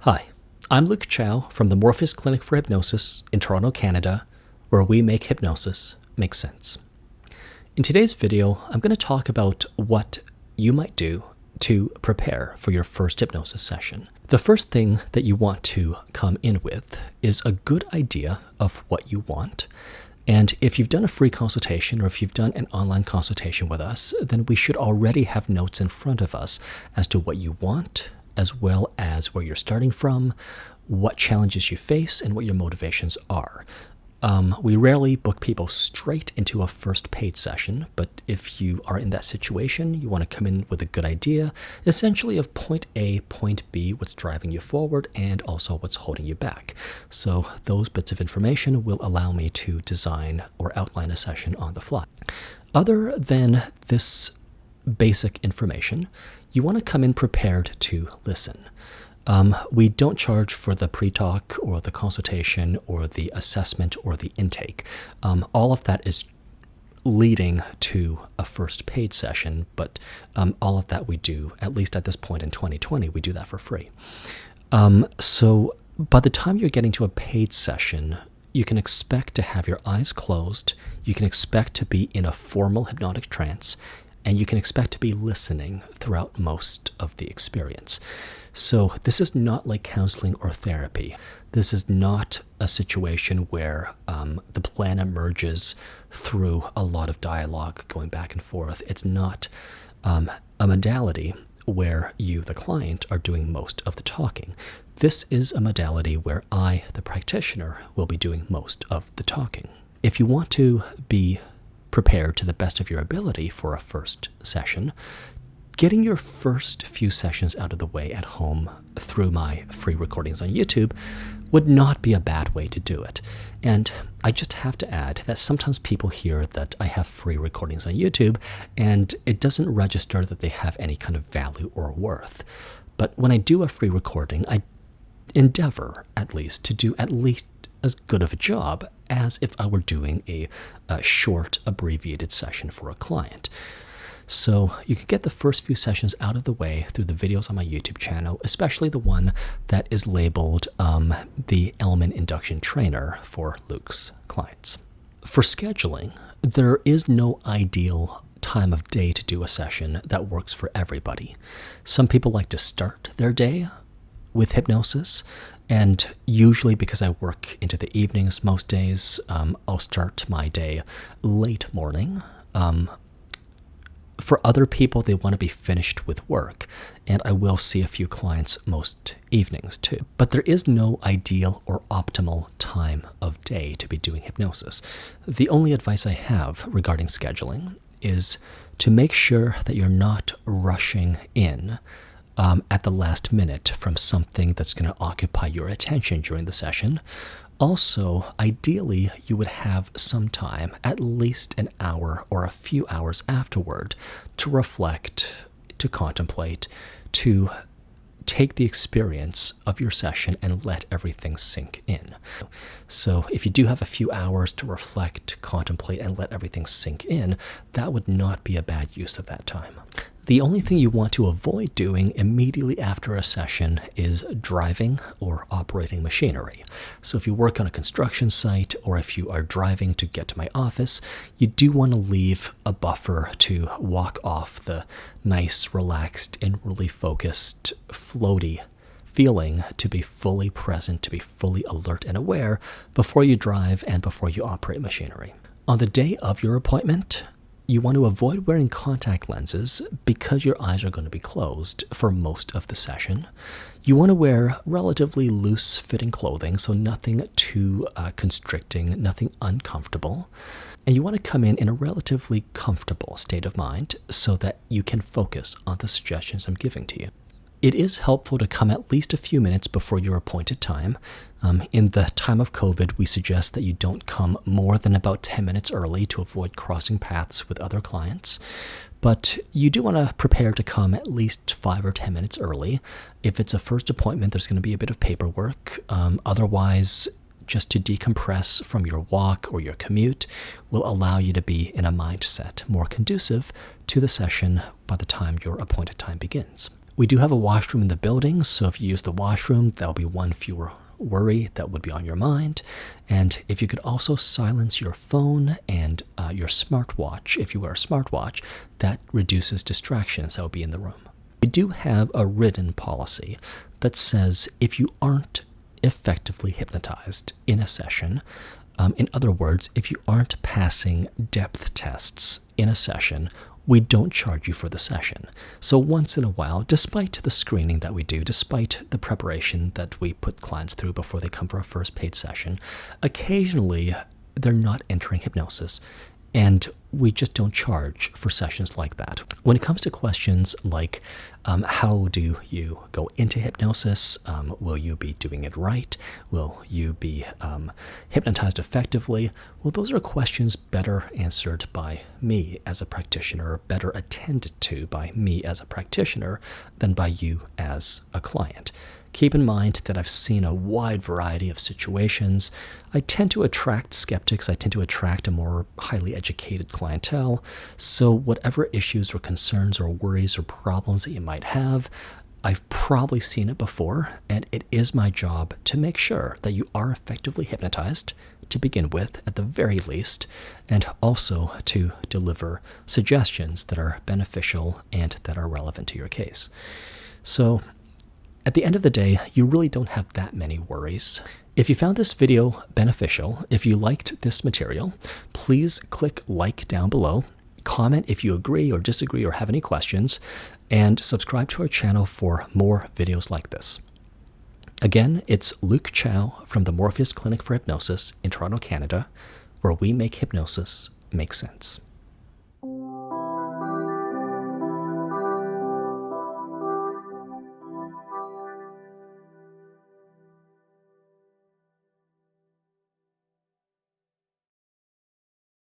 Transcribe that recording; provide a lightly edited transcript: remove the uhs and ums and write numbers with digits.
Hi, I'm Luke Chow from the Morpheus Clinic for Hypnosis in Toronto, Canada, where we make hypnosis make sense. In today's video, I'm going to talk about what you might do to prepare for your first hypnosis session. The first thing that you want to come in with is a good idea of what you want. And if you've done a free consultation or if you've done an online consultation with us, then we should already have notes in front of us as to what you want, as well as where you're starting from, what challenges you face, and what your motivations are. We rarely book people straight into a first paid session, but if you are in that situation, you want to come in with a good idea, essentially of point A, point B, what's driving you forward, and also what's holding you back. So those bits of information will allow me to design or outline a session on the fly. Other than this basic information, you want to come in prepared to listen. We don't charge for the pre-talk or the consultation or the assessment or the intake. All of that is leading to a first paid session, but all of that we do, at least at this point in 2020, we do that for free. So by the time you're getting to a paid session, you can expect to have your eyes closed, you can expect to be in a formal hypnotic trance, and you can expect to be listening throughout most of the experience. So this is not like counseling or therapy. This is not a situation where the plan emerges through a lot of dialogue going back and forth. It's not a modality where you, the client, are doing most of the talking. This is a modality where I, the practitioner, will be doing most of the talking. If you want to be prepared to the best of your ability for a first session, getting your first few sessions out of the way at home through my free recordings on YouTube would not be a bad way to do it. And I just have to add that sometimes people hear that I have free recordings on YouTube and it doesn't register that they have any kind of value or worth. But when I do a free recording, I endeavor at least to do at least as good of a job as if I were doing a short, abbreviated session for a client. So you can get the first few sessions out of the way through the videos on my YouTube channel, especially the one that is labeled the Element Induction Trainer for Luke's clients. For scheduling, there is no ideal time of day to do a session that works for everybody. Some people like to start their day with hypnosis, and usually because I work into the evenings most days, I'll start my day late morning. For other people, they want to be finished with work, and I will see a few clients most evenings too. But there is no ideal or optimal time of day to be doing hypnosis. The only advice I have regarding scheduling is to make sure that you're not rushing in at the last minute from something that's going to occupy your attention during the session. Also, ideally, you would have some time, at least an hour or a few hours afterward, to reflect, to contemplate, to take the experience of your session and let everything sink in. So if you do have a few hours to reflect, contemplate, and let everything sink in, that would not be a bad use of that time. The only thing you want to avoid doing immediately after a session is driving or operating machinery. So if you work on a construction site or if you are driving to get to my office, you do want to leave a buffer to walk off the nice, relaxed, inwardly focused, floaty feeling, to be fully present, to be fully alert and aware before you drive and before you operate machinery. On the day of your appointment, you want to avoid wearing contact lenses because your eyes are going to be closed for most of the session. You want to wear relatively loose-fitting clothing, so nothing too constricting, nothing uncomfortable. And you want to come in a relatively comfortable state of mind so that you can focus on the suggestions I'm giving to you. It is helpful to come at least a few minutes before your appointed time. In the time of COVID, we suggest that you don't come more than about 10 minutes early to avoid crossing paths with other clients. But you do want to prepare to come at least 5 or 10 minutes early. If it's a first appointment, there's going to be a bit of paperwork. Otherwise, just to decompress from your walk or your commute will allow you to be in a mindset more conducive to the session by the time your appointed time begins. We do have a washroom in the building, so if you use the washroom, that'll be one fewer worry that would be on your mind. And if you could also silence your phone and your smartwatch, if you wear a smartwatch, that reduces distractions that will be in the room. We do have a written policy that says if you aren't effectively hypnotized in a session, in other words, if you aren't passing depth tests in a session, we don't charge you for the session. So once in a while, despite the screening that we do, despite the preparation that we put clients through before they come for a first paid session, occasionally they're not entering hypnosis, and we just don't charge for sessions like that. When it comes to questions like how do you go into hypnosis, will you be doing it right, will you be hypnotized effectively, well, those are questions better answered by me as a practitioner, better attended to by me as a practitioner than by you as a client. Keep in mind that I've seen a wide variety of situations. I tend to attract skeptics. I tend to attract a more highly educated clientele. So whatever issues or concerns or worries or problems that you might have, I've probably seen it before, and it is my job to make sure that you are effectively hypnotized to begin with, at the very least, and also to deliver suggestions that are beneficial and that are relevant to your case. So at the end of the day, you really don't have that many worries. If you found this video beneficial, if you liked this material, please click like down below, comment if you agree or disagree or have any questions, and subscribe to our channel for more videos like this. Again, it's Luke Chow from the Morpheus Clinic for Hypnosis in Toronto, Canada, where we make hypnosis make sense.